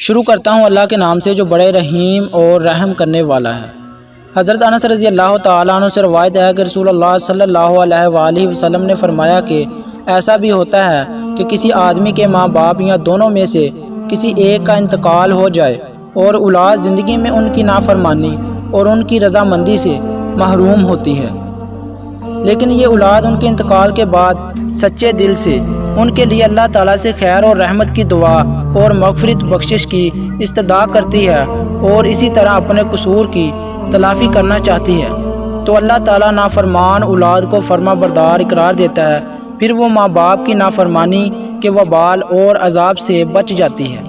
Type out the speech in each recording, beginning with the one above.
شروع کرتا ہوں اللہ کے نام سے جو بڑے رحیم اور رحم کرنے والا ہے۔ حضرت انس رضی اللہ تعالیٰ عنہ سے روایت ہے کہ رسول اللہ صلی اللہ علیہ وآلہ وسلم نے فرمایا کہ ایسا بھی ہوتا ہے کہ کسی آدمی کے ماں باپ یا دونوں میں سے کسی ایک کا انتقال ہو جائے اور اولاد زندگی میں ان کی نافرمانی اور ان کی رضامندی سے محروم ہوتی ہے، لیکن یہ اولاد ان کے انتقال کے بعد سچے دل سے ان کے لیے اللہ تعالیٰ سے خیر اور رحمت کی دعا اور مغفرت بخشش کی استدعا کرتی ہے اور اسی طرح اپنے قصور کی تلافی کرنا چاہتی ہے، تو اللہ تعالیٰ نافرمان اولاد کو فرما بردار قرار دیتا ہے، پھر وہ ماں باپ کی نافرمانی کے وبال اور عذاب سے بچ جاتی ہے۔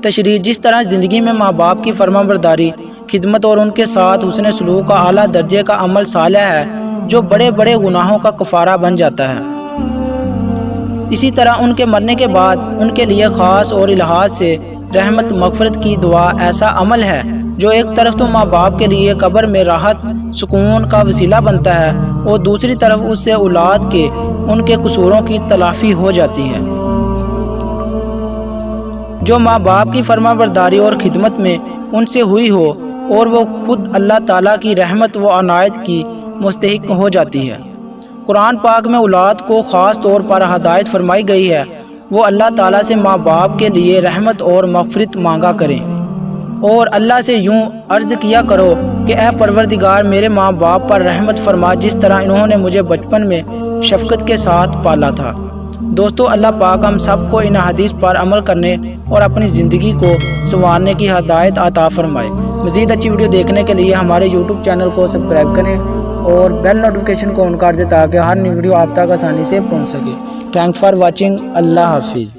تشریح: جس طرح زندگی میں ماں باپ کی فرما برداری، خدمت اور ان کے ساتھ حسن سلوک کا اعلیٰ درجے کا عمل صالح ہے جو بڑے بڑے گناہوں کا کفارہ بن جاتا ہے، اسی طرح ان کے مرنے کے بعد ان کے لیے خاص اور الہات سے رحمت مغفرت کی دعا ایسا عمل ہے جو ایک طرف تو ماں باپ کے لیے قبر میں راحت سکون کا وسیلہ بنتا ہے اور دوسری طرف اس سے اولاد کے ان کے قصوروں کی تلافی ہو جاتی ہے۔ جو ماں باپ کی فرما برداری اور خدمت میں ان سے ہوئی ہو اور وہ خود اللہ تعالیٰ کی رحمت و عنایت کی مستحق ہو جاتی ہے۔ قرآن پاک میں اولاد کو خاص طور پر ہدایت فرمائی گئی ہے وہ اللہ تعالیٰ سے ماں باپ کے لیے رحمت اور مغفرت مانگا کریں اور اللہ سے یوں عرض کیا کرو کہ اے پروردگار میرے ماں باپ پر رحمت فرما جس طرح انہوں نے مجھے بچپن میں شفقت کے ساتھ پالا تھا۔ دوستو، اللہ پاک ہم سب کو ان حدیث پر عمل کرنے اور اپنی زندگی کو سنوارنے کی ہدایت عطا فرمائے۔ مزید اچھی ویڈیو دیکھنے کے لیے ہمارے یوٹیوب چینل کو سبسکرائب کریں اور بیل نوٹیفیکیشن کو آن کر دیں تاکہ ہر نئی ویڈیو آپ تک آسانی سے پہنچ سکے۔ Thanks for watching. اللہ حافظ۔